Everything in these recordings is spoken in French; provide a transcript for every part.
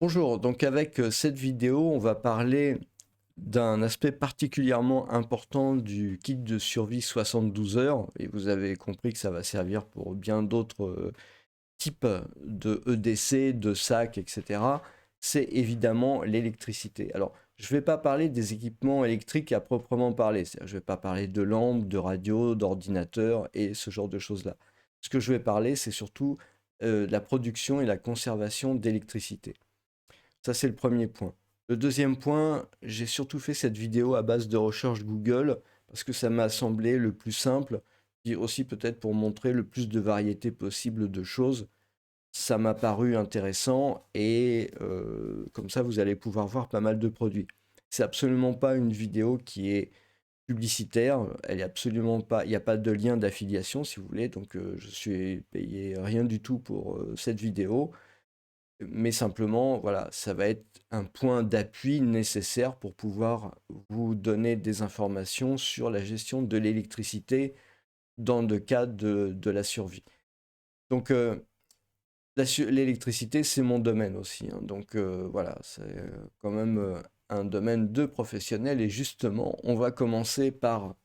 Bonjour, donc avec cette vidéo, on va parler d'un aspect particulièrement important du kit de survie 72 heures, et vous avez compris que ça va servir pour bien d'autres types de EDC, de sacs, etc. C'est évidemment l'électricité. Alors, je ne vais pas parler des équipements électriques à proprement parler, c'est-à-dire je ne vais pas parler de lampes, de radios, d'ordinateurs et ce genre de choses-là. Ce que je vais parler, c'est surtout de la production et la conservation d'électricité. Ça, c'est le premier point. Le deuxième point, j'ai surtout fait cette vidéo à base de recherche Google parce que ça m'a semblé le plus simple, et aussi peut-être pour montrer le plus de variété possible de choses. Ça m'a paru intéressant et comme ça, vous allez pouvoir voir pas mal de produits. C'est absolument pas une vidéo qui est publicitaire, elle est absolument pas, il n'y a pas de lien d'affiliation si vous voulez, donc je suis payé rien du tout pour cette vidéo. Mais simplement, voilà, ça va être un point d'appui nécessaire pour pouvoir vous donner des informations sur la gestion de l'électricité dans le cadre de la survie. Donc, l'électricité, c'est mon domaine aussi, hein. Donc, voilà, c'est quand même un domaine de professionnel. Et justement, on va commencer par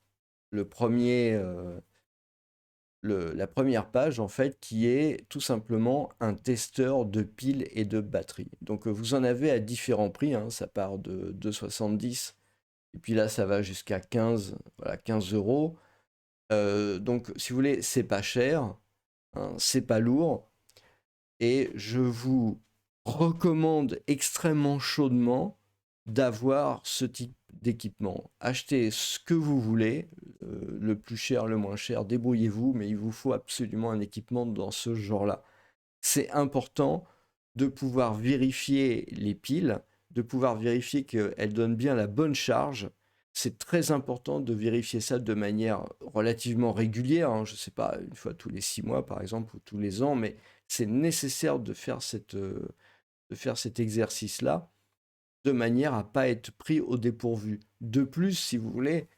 le premier, la première page, en fait, qui est tout simplement un testeur de piles et de batteries. Donc, vous en avez à différents prix, hein, ça part de 2,70 et puis là, ça va jusqu'à 15, voilà, 15 euros. Donc, si vous voulez, c'est pas cher, hein, c'est pas lourd, et je vous recommande extrêmement chaudement d'avoir ce type d'équipement. Achetez ce que vous voulez, le plus cher, le moins cher, débrouillez-vous, mais il vous faut absolument un équipement dans ce genre-là. C'est important de pouvoir vérifier les piles, de pouvoir vérifier qu'elles donnent bien la bonne charge. C'est très important de vérifier ça de manière relativement régulière, hein. Je ne sais pas, une fois tous les 6 mois par exemple, ou tous les ans, mais c'est nécessaire de faire cet exercice-là de manière à ne pas être pris au dépourvu. De plus, si vous voulez,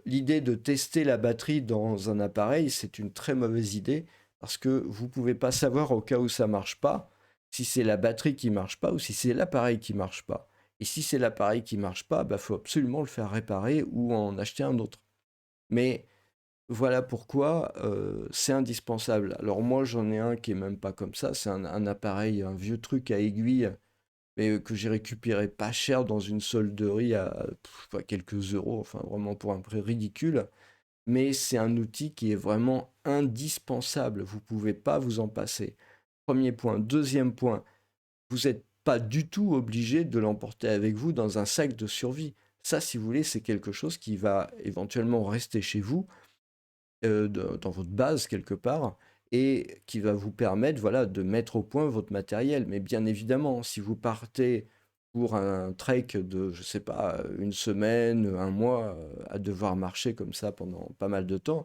l'idée de tester la batterie dans un appareil, c'est une très mauvaise idée parce que vous ne pouvez pas savoir au cas où ça ne marche pas, si c'est la batterie qui ne marche pas ou si c'est l'appareil qui ne marche pas. Et si c'est l'appareil qui ne marche pas, bah, faut absolument le faire réparer ou en acheter un autre. Mais voilà pourquoi c'est indispensable. Alors moi j'en ai un qui est même pas comme ça, c'est un appareil, un vieux truc à aiguille, mais que j'ai récupéré pas cher dans une solderie à quelques euros, enfin vraiment pour un prix ridicule. Mais c'est un outil qui est vraiment indispensable. Vous ne pouvez pas vous en passer. Premier point. Deuxième point, vous n'êtes pas du tout obligé de l'emporter avec vous dans un sac de survie. Ça, si vous voulez, c'est quelque chose qui va éventuellement rester chez vous, dans votre base quelque part, et qui va vous permettre, voilà, de mettre au point votre matériel. Mais bien évidemment, si vous partez pour un trek de, je sais pas, une semaine, un mois, à devoir marcher comme ça pendant pas mal de temps,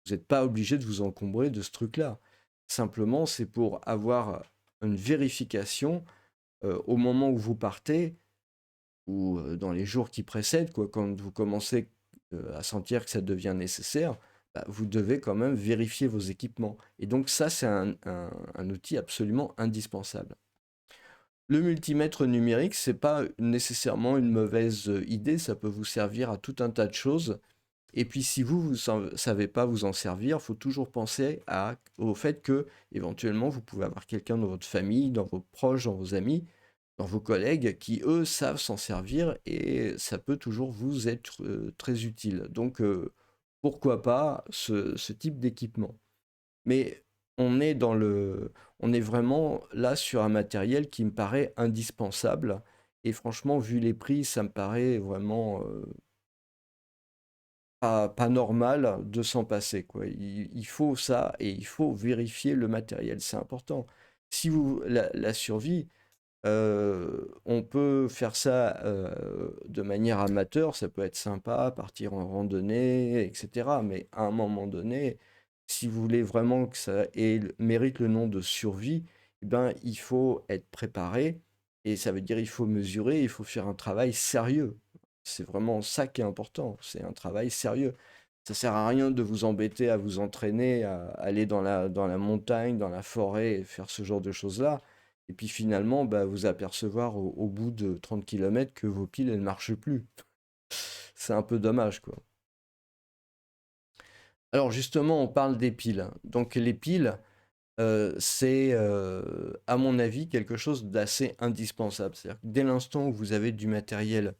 vous n'êtes pas obligé de vous encombrer de ce truc-là. Simplement, c'est pour avoir une vérification au moment où vous partez ou dans les jours qui précèdent, quoi, quand vous commencez à sentir que ça devient nécessaire, bah, vous devez quand même vérifier vos équipements. Et donc ça, c'est un outil absolument indispensable. Le multimètre numérique, c'est pas nécessairement une mauvaise idée, ça peut vous servir à tout un tas de choses. Et puis si vous ne savez pas vous en servir, il faut toujours penser au fait que éventuellement vous pouvez avoir quelqu'un dans votre famille, dans vos proches, dans vos amis, dans vos collègues qui eux savent s'en servir et ça peut toujours vous être très utile. Donc pourquoi pas ce type d'équipement. Mais on est on est vraiment là sur un matériel qui me paraît indispensable et franchement vu les prix, ça me paraît vraiment pas normal de s'en passer, quoi. Il faut ça et il faut vérifier le matériel, c'est important. Si vous, la survie, on peut faire ça de manière amateur, ça peut être sympa, partir en randonnée, etc. Mais à un moment donné, si vous voulez vraiment que mérite le nom de survie, eh ben, il faut être préparé et ça veut dire il faut mesurer, il faut faire un travail sérieux. C'est vraiment ça qui est important, c'est un travail sérieux. Ça sert à rien de vous embêter à vous entraîner, à aller dans la montagne, dans la forêt et faire ce genre de choses-là. et puis finalement, bah, vous apercevoir au bout de 30 km que vos piles, elles ne marchent plus. C'est un peu dommage, quoi. Alors justement, on parle des piles, hein. Donc les piles, c'est, à mon avis, quelque chose d'assez indispensable. C'est-à-dire que dès l'instant où vous avez du matériel,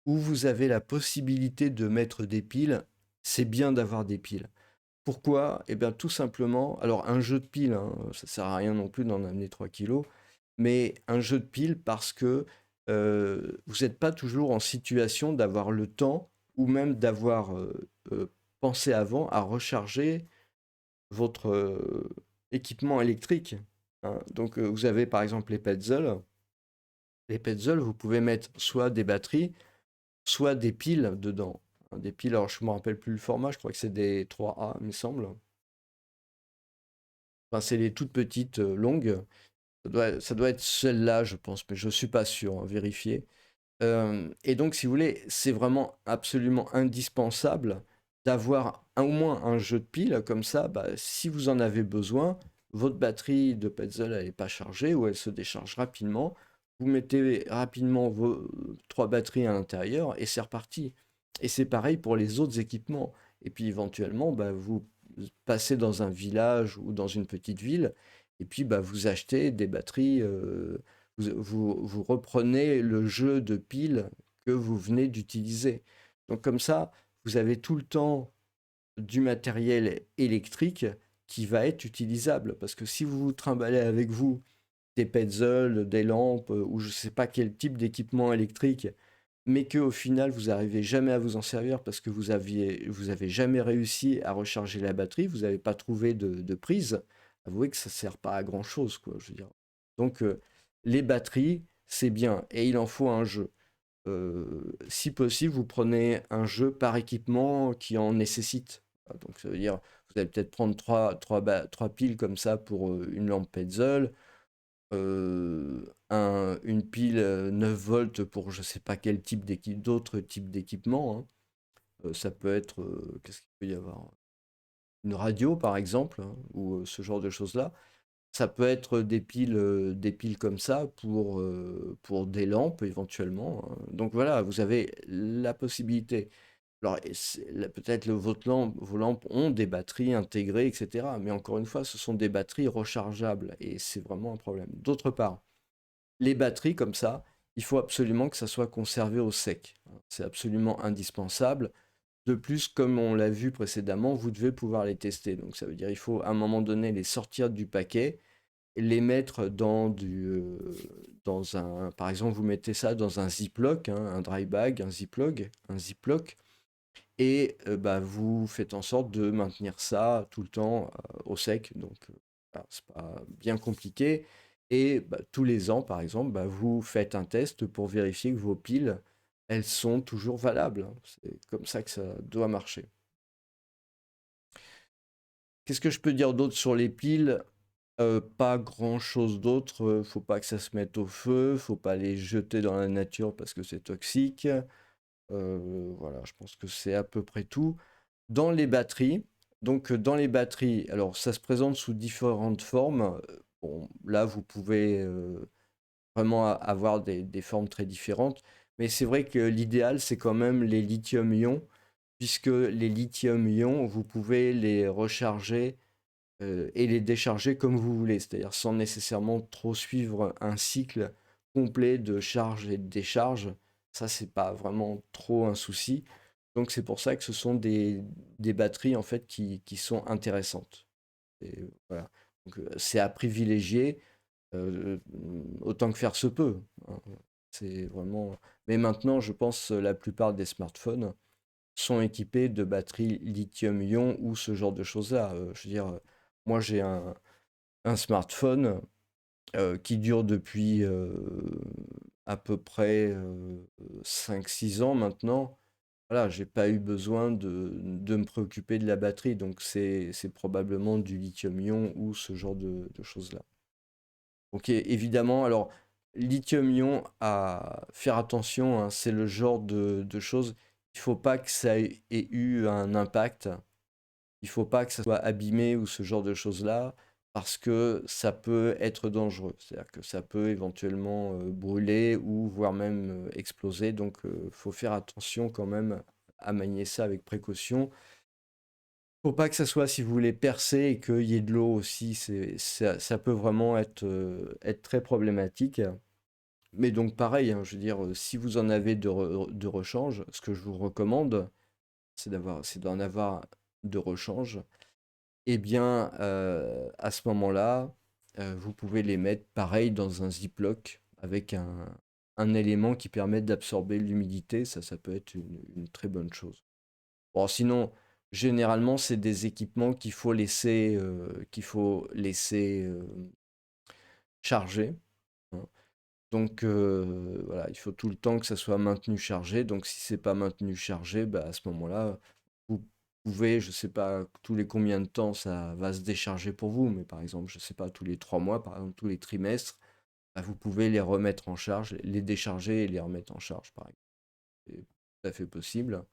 où vous avez la possibilité de mettre des piles, c'est bien d'avoir des piles. Pourquoi? Eh bien, tout simplement, alors un jeu de piles, hein, ça sert à rien non plus d'en amener 3 kilos, mais un jeu de piles parce que vous n'êtes pas toujours en situation d'avoir le temps ou même d'avoir pensé avant à recharger votre équipement électrique, hein. Donc, vous avez par exemple les Petzl. Les Petzl, vous pouvez mettre soit des batteries, soit des piles dedans, hein. Des piles, alors je ne me rappelle plus le format, je crois que c'est des 3A, il me semble. Enfin, c'est les toutes petites longues. Ça doit être celle-là, je pense, mais je ne suis pas sûr, hein, vérifier. Et donc, si vous voulez, c'est vraiment absolument indispensable d'avoir au moins un jeu de piles comme ça. Bah, si vous en avez besoin, votre batterie de Petzl elle n'est pas chargée ou elle se décharge rapidement. Vous mettez rapidement vos trois batteries à l'intérieur et c'est reparti. Et c'est pareil pour les autres équipements. Et puis éventuellement, bah, vous passez dans un village ou dans une petite ville et puis bah, vous achetez des batteries. Vous reprenez le jeu de piles que vous venez d'utiliser. Donc comme ça, vous avez tout le temps du matériel électrique qui va être utilisable. Parce que si vous vous trimballez avec vous des Petzl, des lampes ou je ne sais pas quel type d'équipement électrique, mais qu'au final vous n'arrivez jamais à vous en servir parce que vous avez jamais réussi à recharger la batterie, vous n'avez pas trouvé de prise, avouez que ça ne sert pas à grand chose, quoi, je veux dire. Donc les batteries, c'est bien, et il en faut un jeu. Si possible, vous prenez un jeu par équipement qui en nécessite. Donc ça veut dire, vous allez peut-être prendre trois piles comme ça pour une lampe Petzl, une pile 9 volts pour je sais pas quel type d'autres types d'équipements, hein. Ça peut être, qu'est-ce qu'il peut y avoir? Une radio par exemple, hein, ou ce genre de choses-là. Ça peut être des piles comme ça pour des lampes éventuellement, hein. Donc voilà, vous avez la possibilité. Alors peut-être vos lampes ont des batteries intégrées, etc. Mais encore une fois, ce sont des batteries rechargeables et c'est vraiment un problème. D'autre part, les batteries comme ça, il faut absolument que ça soit conservé au sec. C'est absolument indispensable. De plus, comme on l'a vu précédemment, vous devez pouvoir les tester. Donc ça veut dire il faut à un moment donné les sortir du paquet et les mettre dans un... Par exemple, vous mettez ça dans un Ziploc, hein, un dry bag, un Ziploc, et bah, vous faites en sorte de maintenir ça tout le temps au sec. Donc, voilà, c'est pas bien compliqué. Et bah, tous les ans, par exemple, bah, vous faites un test pour vérifier que vos piles, elles sont toujours valables, hein. C'est comme ça que ça doit marcher. Qu'est-ce que je peux dire d'autre sur les piles? Pas grand-chose d'autre. Faut pas que ça se mette au feu, faut pas les jeter dans la nature parce que c'est toxique. Voilà, je pense que c'est à peu près tout. Dans les batteries, donc dans les batteries, alors ça se présente sous différentes formes. Bon, là, vous pouvez vraiment avoir des formes très différentes, mais c'est vrai que l'idéal, c'est quand même les lithium-ion, puisque les lithium-ion, vous pouvez les recharger et les décharger comme vous voulez, c'est-à-dire sans nécessairement trop suivre un cycle complet de charge et de décharge. Ça, c'est pas vraiment trop un souci. Donc c'est pour ça que ce sont des batteries en fait qui sont intéressantes. Et voilà. Donc c'est à privilégier autant que faire se peut, hein. C'est vraiment. Mais maintenant, je pense la plupart des smartphones sont équipés de batteries lithium-ion ou ce genre de choses-là. Je veux dire, moi j'ai un smartphone qui dure depuis à peu près 5-6 ans maintenant. Voilà, j'ai pas eu besoin de me préoccuper de la batterie, donc c'est probablement du lithium-ion ou ce genre de choses-là. Donc évidemment, alors lithium-ion, à faire attention, hein, c'est le genre de choses, il faut pas que ça ait eu un impact, il faut pas que ça soit abîmé ou ce genre de choses-là. parce que ça peut être dangereux. C'est-à-dire que ça peut éventuellement brûler ou voire même exploser. Donc, il faut faire attention quand même à manier ça avec précaution. Faut pas que ça soit, si vous voulez percer et qu'il y ait de l'eau aussi, ça peut vraiment être très problématique. Mais donc pareil, hein, je veux dire, si vous en avez de rechange, ce que je vous recommande, c'est d'en avoir de rechange. Eh bien, à ce moment-là, vous pouvez les mettre pareil dans un ziploc avec un élément qui permet d'absorber l'humidité. Ça peut être une très bonne chose. Bon, sinon, généralement, c'est des équipements qu'il faut laisser charger, hein. Donc voilà, il faut tout le temps que ça soit maintenu chargé. Donc si c'est pas maintenu chargé, bah, à ce moment-là, vous pouvez, je sais pas tous les combien de temps ça va se décharger pour vous, mais par exemple, je sais pas, tous les 3 mois, par exemple, tous les trimestres, bah, vous pouvez les remettre en charge, les décharger et les remettre en charge, par exemple. C'est tout à fait possible.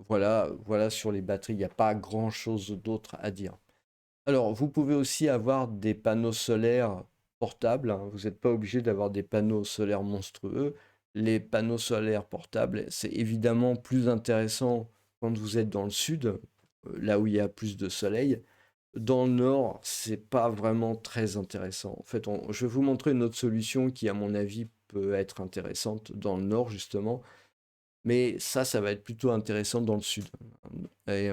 Voilà sur les batteries, il n'y a pas grand-chose d'autre à dire. Alors, vous pouvez aussi avoir des panneaux solaires portables, hein. Vous n'êtes pas obligé d'avoir des panneaux solaires monstrueux. Les panneaux solaires portables, c'est évidemment plus intéressant quand vous êtes dans le sud, là où il y a plus de soleil. Dans le nord, c'est pas vraiment très intéressant. En fait, je vais vous montrer une autre solution qui, à mon avis, peut être intéressante dans le nord, justement. Mais ça va être plutôt intéressant dans le sud. Et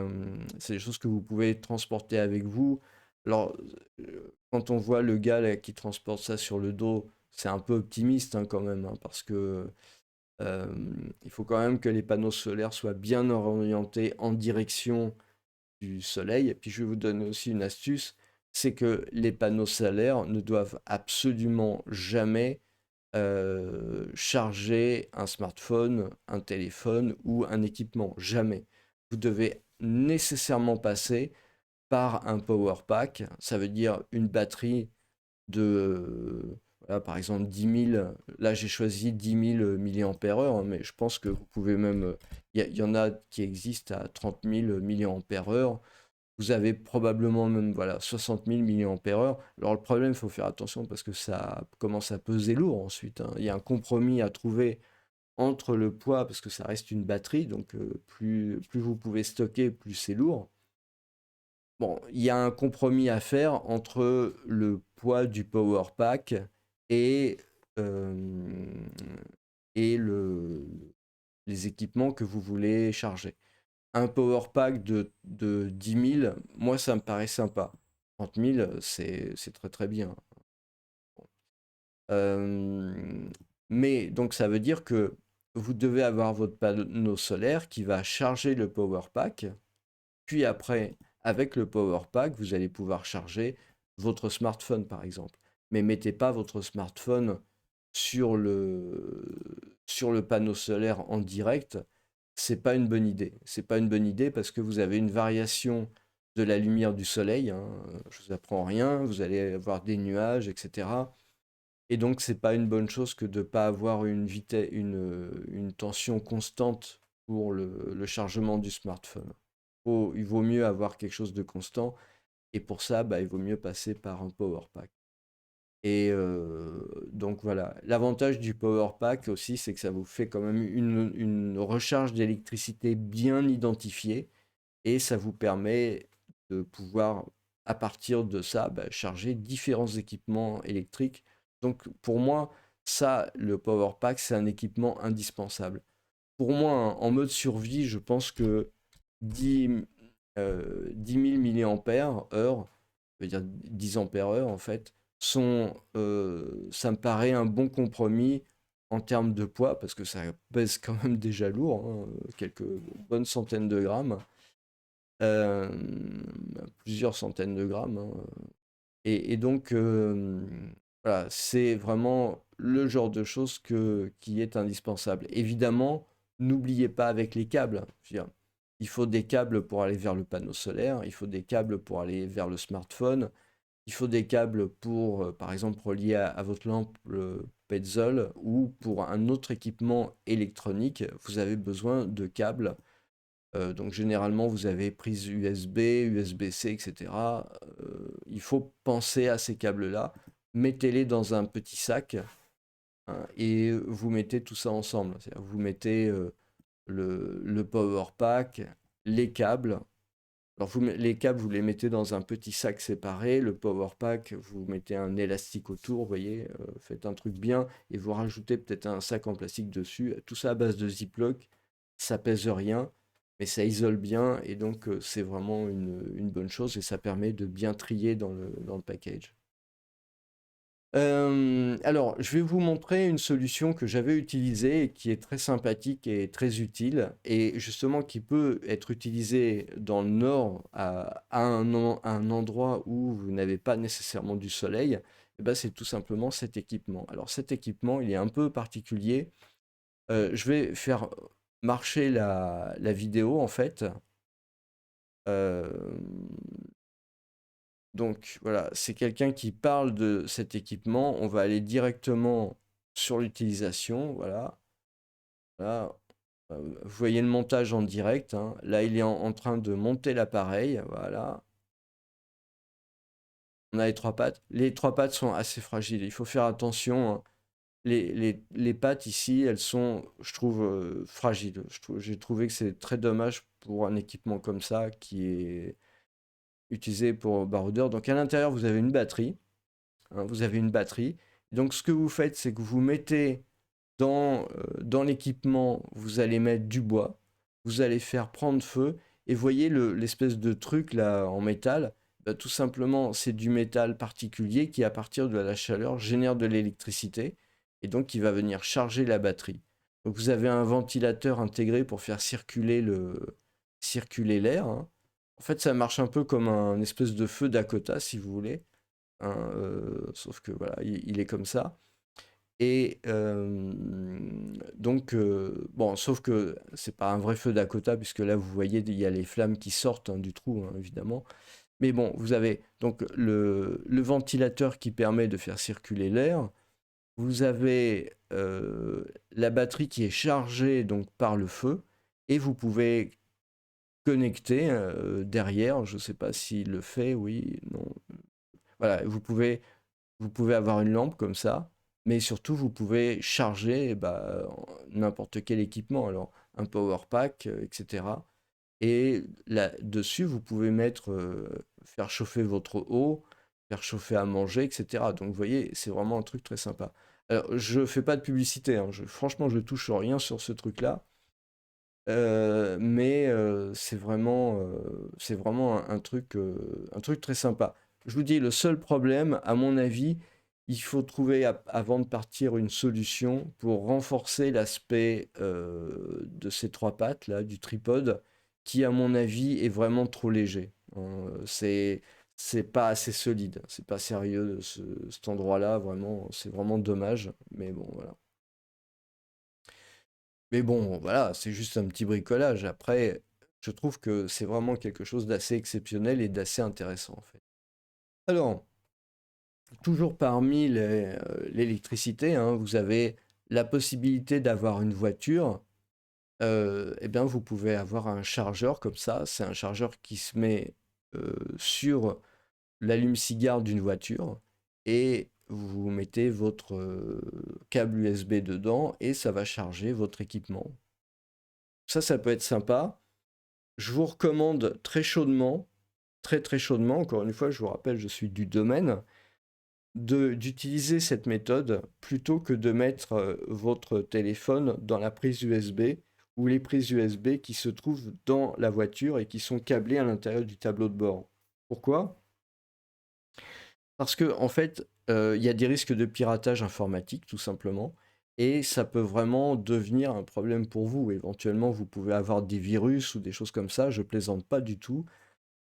c'est des choses que vous pouvez transporter avec vous. Alors, quand on voit le gars là, qui transporte ça sur le dos, c'est un peu optimiste hein, quand même, hein, parce que euh, il faut quand même que les panneaux solaires soient bien orientés en direction du soleil. Et puis je vais vous donner aussi une astuce, c'est que les panneaux solaires ne doivent absolument jamais charger un smartphone, un téléphone ou un équipement. Jamais. Vous devez nécessairement passer par un power pack. Ça veut dire une batterie de, voilà, par exemple, 10 000. Là, j'ai choisi 10 000 milliampères-heure, hein, mais je pense que vous pouvez même. Il y en a qui existent à 30 000 milliampères-heure. Vous avez probablement même voilà, 60 000 milliampères-heure. Alors le problème, il faut faire attention parce que ça commence à peser lourd ensuite, hein. Il y a un compromis à trouver entre le poids, parce que ça reste une batterie, donc plus vous pouvez stocker, plus c'est lourd. Bon, il y a un compromis à faire entre le poids du power pack et, euh, et les équipements que vous voulez charger. Un power pack de 10 000, moi ça me paraît sympa. 30 000, c'est très très bien. Euh, mais donc ça veut dire que vous devez avoir votre panneau solaire qui va charger le power pack. Puis après, avec le power pack, vous allez pouvoir charger votre smartphone par exemple. Mais mettez pas votre smartphone sur sur le panneau solaire en direct, c'est pas une bonne idée. C'est pas une bonne idée parce que vous avez une variation de la lumière du soleil, hein. Je vous apprends rien, vous allez avoir des nuages, etc. Et donc c'est pas une bonne chose que de pas avoir une tension constante pour le chargement du smartphone. Il vaut mieux avoir quelque chose de constant et pour ça, bah, il vaut mieux passer par un power pack. Et donc voilà, l'avantage du power pack aussi, c'est que ça vous fait quand même une recharge d'électricité bien identifiée et ça vous permet de pouvoir, à partir de ça, bah, charger différents équipements électriques. Donc pour moi, ça, le power pack, c'est un équipement indispensable. Pour moi, hein, en mode survie, je pense que 10, 10 000 milliampères-heure, je veux dire 10 ampères-heure en fait, ça me paraît un bon compromis en termes de poids, parce que ça pèse quand même déjà lourd, hein, quelques bonnes centaines de grammes, euh, plusieurs centaines de grammes, hein. Et donc, voilà, c'est vraiment le genre de choses qui est indispensable. Évidemment, n'oubliez pas avec les câbles. Je veux dire, il faut des câbles pour aller vers le panneau solaire, il faut des câbles pour aller vers le smartphone, il faut des câbles pour, par exemple, relier à votre lampe Petzl ou pour un autre équipement électronique, vous avez besoin de câbles Donc généralement, vous avez prise USB, USB-C, etc. Il faut penser à ces câbles-là. Mettez-les dans un petit sac, hein, et vous mettez tout ça ensemble. C'est-à-dire, vous mettez le power pack, les câbles. Alors les câbles, vous les mettez dans un petit sac séparé. Le power pack, vous mettez un élastique autour, vous voyez, faites un truc bien et vous rajoutez peut-être un sac en plastique dessus. Tout ça à base de Ziploc, ça pèse rien, mais ça isole bien et donc c'est vraiment une bonne chose et ça permet de bien trier dans le package. Alors, je vais vous montrer une solution que j'avais utilisée et qui est très sympathique et très utile, et justement qui peut être utilisée dans le nord à un endroit où vous n'avez pas nécessairement du soleil. Et ben, c'est tout simplement cet équipement. Alors, cet équipement, il est un peu particulier. Je vais faire marcher la vidéo en fait. Euh, Donc voilà, c'est quelqu'un qui parle de cet équipement. On va aller directement sur l'utilisation. Voilà. Voilà. Vous voyez le montage en direct, hein. Là, il est en train de monter l'appareil. Voilà. On a les trois pattes. Les trois pattes sont assez fragiles. Il faut faire attention, hein. Les pattes ici, elles sont, je trouve, fragiles. J'ai trouvé que c'est très dommage pour un équipement comme ça qui est utilisé pour baroudeur. Donc à l'intérieur, vous avez une batterie. Hein, vous avez une batterie. Donc ce que vous faites, c'est que vous mettez dans l'équipement, vous allez mettre du bois, vous allez faire prendre feu, et voyez l'espèce de truc là en métal, bah, tout simplement c'est du métal particulier qui à partir de la chaleur génère de l'électricité, et donc qui va venir charger la batterie. Donc vous avez un ventilateur intégré pour faire circuler l'air, hein. En fait ça marche un peu comme un espèce de feu Dakota si vous voulez, hein, sauf que voilà, il est comme ça. Et donc, bon, sauf que c'est pas un vrai feu Dakota, puisque là, vous voyez, il y a les flammes qui sortent, hein, du trou, hein, évidemment. Mais bon, vous avez donc le ventilateur qui permet de faire circuler l'air. Vous avez la batterie qui est chargée donc par le feu. Et vous pouvez connecter derrière, je ne sais pas s'il le fait, oui, non. Voilà, vous pouvez avoir une lampe comme ça, mais surtout vous pouvez charger bah, n'importe quel équipement, alors un power pack, etc. Et là-dessus, vous pouvez mettre, faire chauffer votre eau, faire chauffer à manger, etc. Donc vous voyez, c'est vraiment un truc très sympa. Alors, je fais pas de publicité, hein, franchement, je touche rien sur ce truc-là. Mais c'est vraiment un truc très sympa. Je vous dis, le seul problème, à mon avis, il faut trouver avant de partir une solution pour renforcer l'aspect de ces trois pattes là, du tripode, qui à mon avis est vraiment trop léger, hein. C'est pas assez solide, c'est pas sérieux cet endroit-là, vraiment, c'est vraiment dommage. Mais bon, voilà. Mais bon, voilà, c'est juste un petit bricolage. Après, je trouve que c'est vraiment quelque chose d'assez exceptionnel et d'assez intéressant, en fait. Alors, toujours parmi l'électricité, hein, vous avez la possibilité d'avoir une voiture. Eh bien, vous pouvez avoir un chargeur comme ça. C'est un chargeur qui se met sur l'allume-cigare d'une voiture et vous mettez votre câble USB dedans et ça va charger votre équipement. Ça peut être sympa. Je vous recommande très chaudement, très très chaudement, encore une fois, je vous rappelle, je suis du domaine, d'utiliser cette méthode plutôt que de mettre votre téléphone dans la prise USB ou les prises USB qui se trouvent dans la voiture et qui sont câblées à l'intérieur du tableau de bord. Pourquoi? Parce que en fait, il y a des risques de piratage informatique, tout simplement, et ça peut vraiment devenir un problème pour vous. Éventuellement, vous pouvez avoir des virus ou des choses comme ça, je plaisante pas du tout.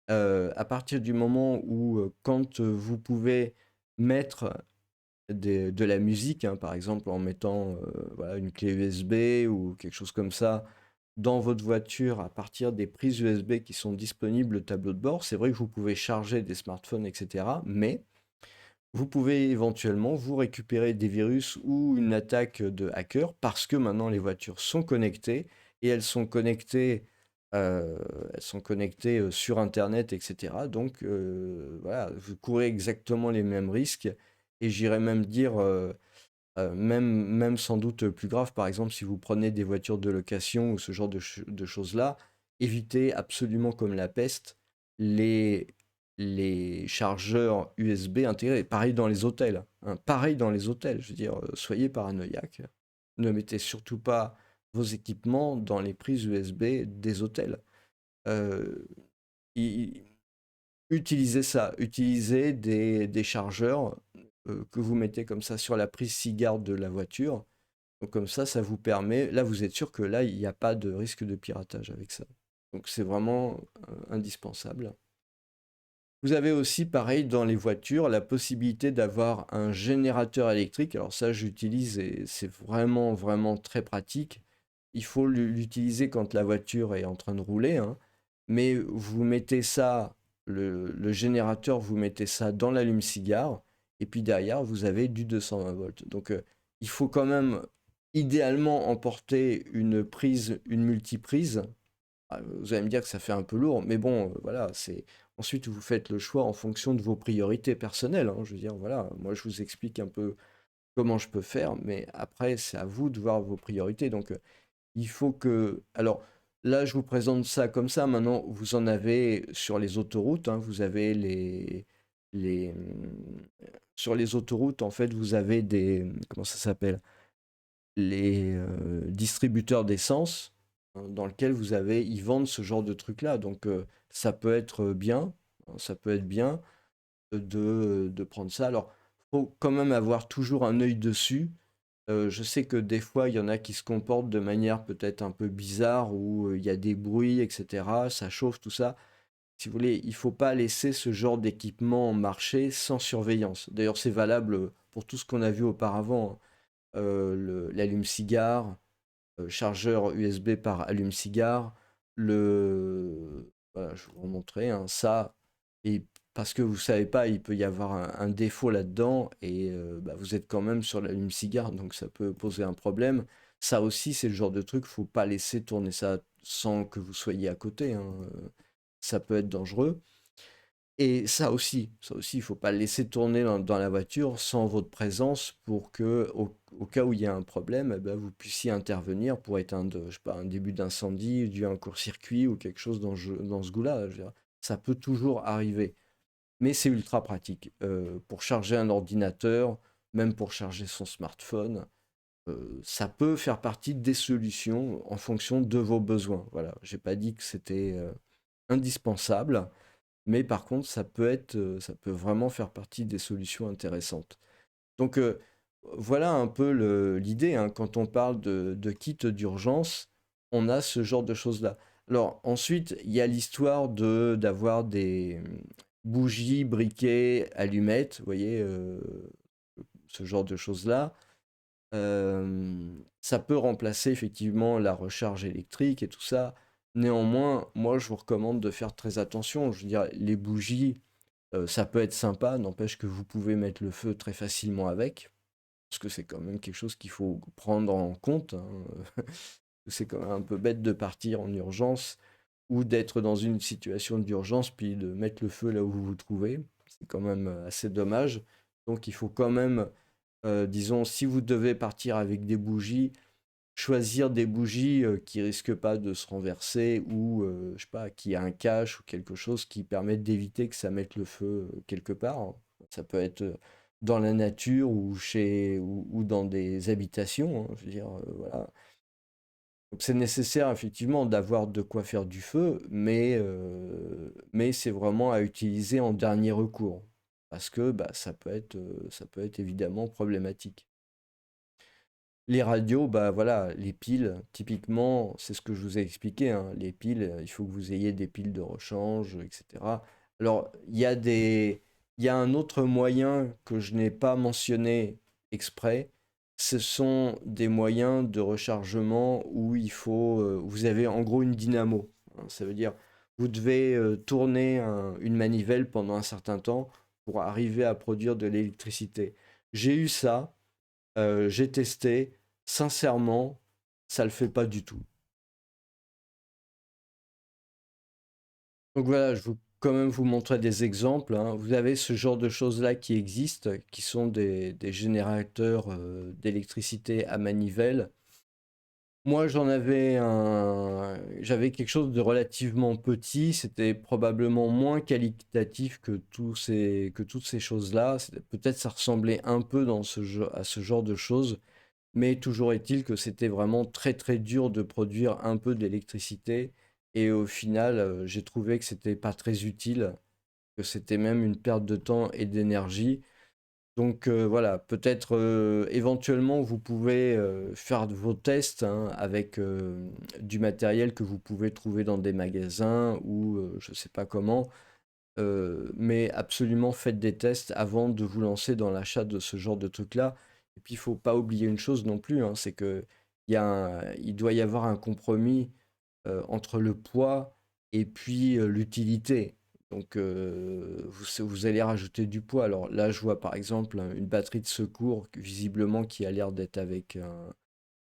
À partir du moment où, quand, vous pouvez mettre de la musique, hein, par exemple en mettant, voilà, une clé USB ou quelque chose comme ça dans votre voiture à partir des prises USB qui sont disponibles au tableau de bord. C'est vrai que vous pouvez charger des smartphones et cetera, mais vous pouvez éventuellement vous récupérer des virus ou une attaque de hacker parce que maintenant les voitures sont connectées et elles sont connectées euh, elles sont connectées sur Internet, etc. Donc voilà, vous courez exactement les mêmes risques. Et j'irais même dire, même sans doute plus grave, par exemple, si vous prenez des voitures de location ou ce genre de choses-là, évitez absolument comme la peste les, les chargeurs USB intégrés. Pareil dans les hôtels, hein, pareil dans les hôtels. Je veux dire, soyez paranoïaques. Ne mettez surtout pas vos équipements dans les prises USB des hôtels. Euh, i- Utilisez ça, utilisez des chargeurs que vous mettez comme ça sur la prise cigare de la voiture. Donc comme ça vous permet, là vous êtes sûr que là il n'y a pas de risque de piratage avec ça. Donc c'est vraiment indispensable. Vous avez aussi, pareil, dans les voitures, la possibilité d'avoir un générateur électrique. Alors ça, j'utilise et c'est vraiment, vraiment très pratique. Il faut l'utiliser quand la voiture est en train de rouler, hein. Mais vous mettez ça, le générateur, vous mettez ça dans l'allume-cigare, et puis derrière, vous avez du 220 volts. Donc il faut quand même, idéalement, emporter une prise, une multiprise. Ah, vous allez me dire que ça fait un peu lourd, mais bon, voilà, c'est ensuite vous faites le choix en fonction de vos priorités personnelles, hein. Je veux dire, voilà, moi je vous explique un peu comment je peux faire, mais après c'est à vous de voir vos priorités. Donc il faut que, alors là je vous présente ça comme ça. Maintenant vous en avez sur les autoroutes, hein, vous avez sur les autoroutes en fait vous avez des, comment ça s'appelle? Les distributeurs d'essence, hein, dans lequel ils vendent ce genre de trucs-là. Donc ça peut être bien, hein, ça peut être bien de prendre ça. Alors, faut quand même avoir toujours un œil dessus. Je sais que des fois, il y en a qui se comportent de manière peut-être un peu bizarre, où il y a des bruits, etc. Ça chauffe, tout ça. Si vous voulez, il faut pas laisser ce genre d'équipement marcher sans surveillance. D'ailleurs, c'est valable pour tout ce qu'on a vu auparavant, hein. L'allume-cigare, chargeur USB par allume-cigare, voilà, je vais vous montrer, hein, ça, et parce que vous savez pas, il peut y avoir un défaut là-dedans, et bah, vous êtes quand même sur l'allume-cigare, donc ça peut poser un problème. Ça aussi, c'est le genre de truc, faut pas laisser tourner ça sans que vous soyez à côté, hein, ça peut être dangereux. Et ça aussi, il faut pas le laisser tourner dans la voiture sans votre présence pour que, au cas où il y a un problème, eh ben, vous puissiez intervenir pour éteindre, je sais pas, un début d'incendie, dû à un court-circuit ou quelque chose dans ce goût-là. Je veux dire, ça peut toujours arriver. Mais c'est ultra pratique. Pour charger un ordinateur, même pour charger son smartphone, ça peut faire partie des solutions en fonction de vos besoins. Voilà, j'ai pas dit que c'était indispensable. Mais par contre, ça peut vraiment faire partie des solutions intéressantes. Donc voilà un peu l'idée, hein. Quand on parle de kit d'urgence, on a ce genre de choses-là. Alors ensuite, il y a l'histoire d'avoir des bougies, briquets, allumettes, vous voyez, ce genre de choses-là. Ça peut remplacer effectivement la recharge électrique et tout ça. Néanmoins, moi, je vous recommande de faire très attention. Je veux dire, les bougies, ça peut être sympa, n'empêche que vous pouvez mettre le feu très facilement avec, parce que c'est quand même quelque chose qu'il faut prendre en compte, hein. C'est quand même un peu bête de partir en urgence ou d'être dans une situation d'urgence puis de mettre le feu là où vous vous trouvez. C'est quand même assez dommage. Donc il faut quand même, disons, si vous devez partir avec des bougies, choisir des bougies qui risquent pas de se renverser ou, je sais pas, qui a un cache ou quelque chose qui permette d'éviter que ça mette le feu quelque part, hein. Ça peut être dans la nature ou dans des habitations, hein, je veux dire, voilà. Donc c'est nécessaire effectivement d'avoir de quoi faire du feu, mais c'est vraiment à utiliser en dernier recours parce que bah, ça peut être évidemment problématique. Les radios, bah voilà, les piles, typiquement, c'est ce que je vous ai expliqué, hein, les piles, il faut que vous ayez des piles de rechange, etc. Alors, il y a un autre moyen que je n'ai pas mentionné exprès, ce sont des moyens de rechargement où vous avez en gros une dynamo, hein. Ça veut dire, vous devez tourner une manivelle pendant un certain temps pour arriver à produire de l'électricité. J'ai eu ça. J'ai testé, sincèrement, ça le fait pas du tout. Donc voilà, je veux quand même vous montrer des exemples, hein. Vous avez ce genre de choses-là qui existent, qui sont des générateurs d'électricité à manivelle. Moi, j'avais quelque chose de relativement petit. C'était probablement moins qualitatif que que toutes ces choses-là. Peut-être ça ressemblait un peu à ce genre de choses, mais toujours est-il que c'était vraiment très très dur de produire un peu d'électricité. Et au final, j'ai trouvé que c'était pas très utile, que c'était même une perte de temps et d'énergie. Donc voilà, peut-être éventuellement vous pouvez faire vos tests, hein, avec du matériel que vous pouvez trouver dans des magasins ou je ne sais pas comment, mais absolument faites des tests avant de vous lancer dans l'achat de ce genre de truc-là. Et puis il faut pas oublier une chose non plus, hein, c'est que il doit y avoir un compromis entre le poids et puis l'utilité. Donc vous allez rajouter du poids. Alors là, je vois par exemple une batterie de secours, visiblement qui a l'air d'être avec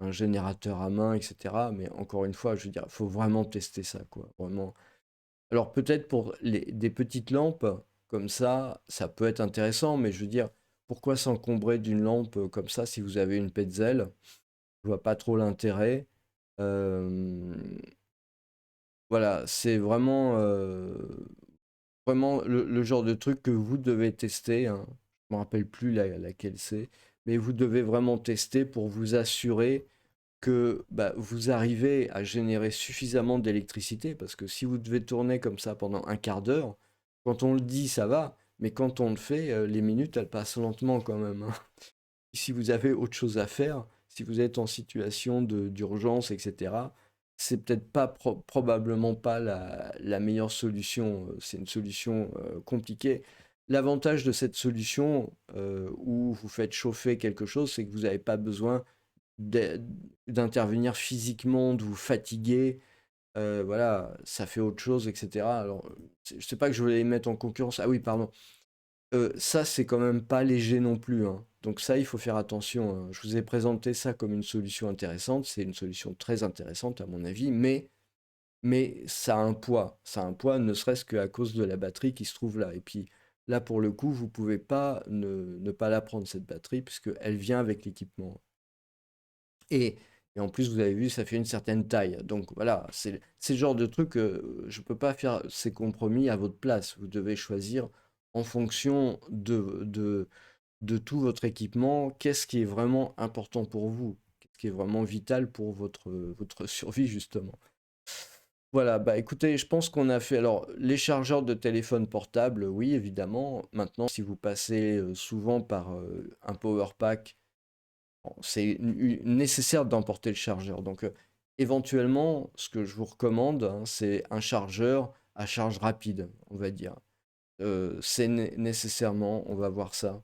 un générateur à main, etc. Mais encore une fois, je veux dire, il faut vraiment tester ça, quoi. Vraiment. Alors peut-être pour des petites lampes comme ça peut être intéressant, mais je veux dire, pourquoi s'encombrer d'une lampe comme ça si vous avez une Petzl? Je vois pas trop l'intérêt. Euh, voilà, c'est vraiment le genre de truc que vous devez tester, hein. Je me rappelle plus laquelle c'est, mais vous devez vraiment tester pour vous assurer que bah, vous arrivez à générer suffisamment d'électricité, parce que si vous devez tourner comme ça pendant un quart d'heure, quand on le dit, ça va, mais quand on le fait, les minutes, elles passent lentement quand même, hein. Si vous avez autre chose à faire, si vous êtes en situation d'urgence, etc., c'est peut-être pas probablement pas la meilleure solution. C'est une solution compliquée. L'avantage de cette solution où vous faites chauffer quelque chose, c'est que vous n'avez pas besoin d'intervenir physiquement, de vous fatiguer. Voilà, ça fait autre chose, etc. Alors, je sais pas que je voulais les mettre en concurrence. Ah oui, pardon. Ça, c'est quand même pas léger non plus, hein. Donc ça, il faut faire attention, hein. Je vous ai présenté ça comme une solution intéressante. C'est une solution très intéressante à mon avis, mais ça a un poids. Ça a un poids, ne serait-ce qu'à cause de la batterie qui se trouve là. Et puis là, pour le coup, vous pouvez pas ne pas la prendre, cette batterie, puisqu'elle vient avec l'équipement. Et, et en plus, vous avez vu, ça fait une certaine taille. Donc voilà, c'est le genre de truc, je ne peux pas faire ces compromis à votre place. Vous devez choisir en fonction de tout votre équipement, qu'est-ce qui est vraiment important pour vous, qu'est-ce qui est vraiment vital pour votre survie, justement. Voilà, bah écoutez, je pense qu'on a fait. Alors, les chargeurs de téléphone portable, oui, évidemment. Maintenant, si vous passez souvent par un power pack, bon, c'est nécessaire d'emporter le chargeur. Donc, éventuellement, ce que je vous recommande, hein, c'est un chargeur à charge rapide, on va dire. C'est nécessairement, on va voir ça.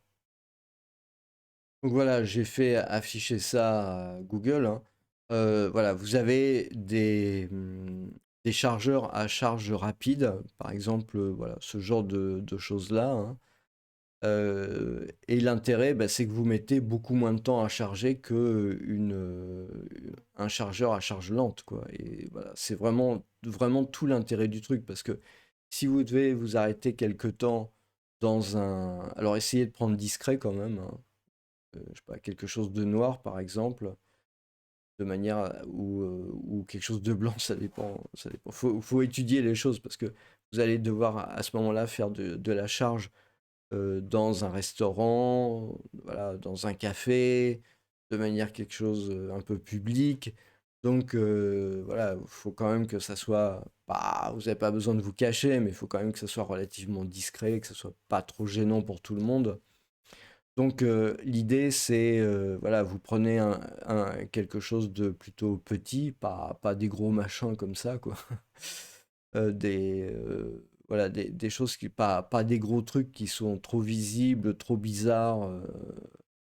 Donc voilà, j'ai fait afficher ça à Google, hein. Voilà, vous avez des chargeurs à charge rapide, par exemple, voilà, ce genre de choses-là, hein. Et l'intérêt, bah, c'est que vous mettez beaucoup moins de temps à charger que un chargeur à charge lente, quoi. Et voilà, c'est vraiment tout l'intérêt du truc, parce que si vous devez vous arrêter quelque temps dans un... Alors essayez de prendre discret quand même, hein. Je sais pas, quelque chose de noir par exemple, de manière ou quelque chose de blanc, ça dépend, ça dépend. Faut étudier les choses parce que vous allez devoir à ce moment-là faire de la charge dans un restaurant, voilà, dans un café, de manière quelque chose un peu public. Donc voilà, il faut quand même que ça soit, bah, vous n'avez pas besoin de vous cacher, mais il faut quand même que ça soit relativement discret, que ça soit pas trop gênant pour tout le monde. Donc l'idée c'est voilà, vous prenez quelque chose de plutôt petit, pas des gros machins comme ça quoi. Voilà, des choses qui pas des gros trucs qui sont trop visibles, trop bizarres.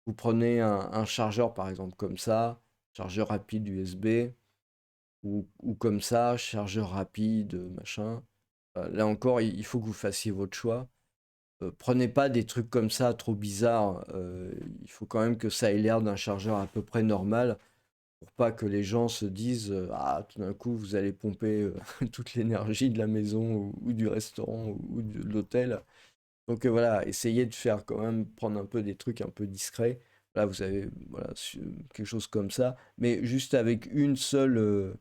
Vous prenez un chargeur par exemple comme ça, chargeur rapide USB ou comme ça, chargeur rapide machin. Là encore, il faut que vous fassiez votre choix. Prenez pas des trucs comme ça trop bizarres. Il faut quand même que ça ait l'air d'un chargeur à peu près normal. pour pas que les gens se disent ah, tout d'un coup, vous allez pomper toute l'énergie de la maison ou du restaurant ou de l'hôtel. Donc voilà, essayez de faire quand même, prendre un peu des trucs un peu discrets. Là, vous avez voilà, quelque chose comme ça, mais juste avec une seule.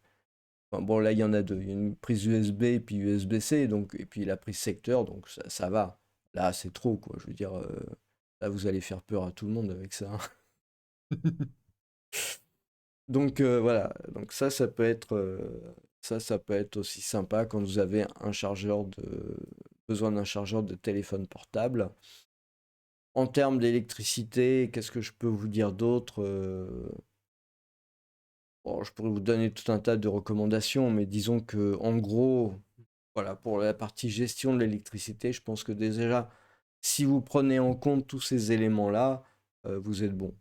Enfin, bon, là, il y en a deux. Il y a une prise USB et puis USB-C, donc, et puis la prise secteur, donc ça va. Là, c'est trop, quoi. Je veux dire, là, vous allez faire peur à tout le monde avec ça. Donc voilà, donc ça peut être ça peut être aussi sympa quand vous avez un chargeur de besoin d'un chargeur de téléphone portable. En termes d'électricité, qu'est-ce que je peux vous dire d'autre? Bon, je pourrais vous donner tout un tas de recommandations, mais disons que en gros, voilà, pour la partie gestion de l'électricité, je pense que déjà, si vous prenez en compte tous ces éléments-là, vous êtes bon.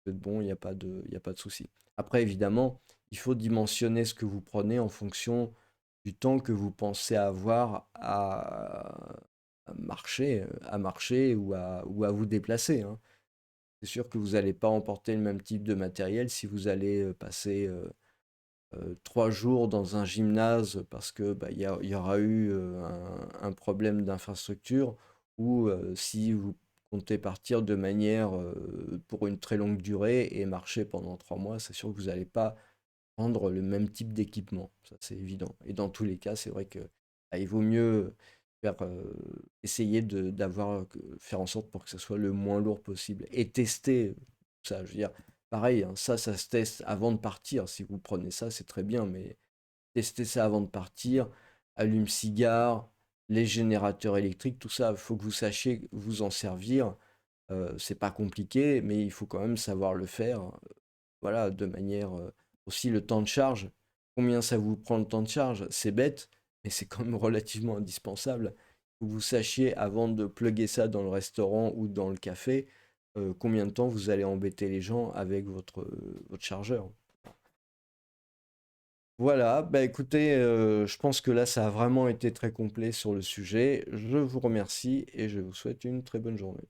Vous êtes bon, il y a pas de souci. Après, évidemment, il faut dimensionner ce que vous prenez en fonction du temps que vous pensez avoir à marcher ou à vous déplacer, hein. C'est sûr que vous n'allez pas emporter le même type de matériel si vous allez passer 3 jours dans un gymnase parce que bah, il y aura eu un problème d'infrastructure ou si vous comptez partir de manière pour une très longue durée et marcher pendant 3 mois, c'est sûr que vous n'allez pas prendre le même type d'équipement. Ça, c'est évident. Et dans tous les cas, c'est vrai que bah, il vaut mieux faire, essayer faire en sorte pour que ce soit le moins lourd possible et tester ça. Je veux dire, pareil, hein, ça se teste avant de partir. Si vous prenez ça, c'est très bien, mais testez ça avant de partir. Allume-cigare, les générateurs électriques, tout ça, il faut que vous sachiez vous en servir. C'est pas compliqué, mais il faut quand même savoir le faire. Voilà, de manière aussi le temps de charge. Combien ça vous prend le temps de charge? C'est bête, mais c'est quand même relativement indispensable. Faut que vous sachiez avant de plugger ça dans le restaurant ou dans le café, combien de temps vous allez embêter les gens avec votre chargeur. Voilà, bah écoutez, je pense que là ça a vraiment été très complet sur le sujet. Je vous remercie et je vous souhaite une très bonne journée.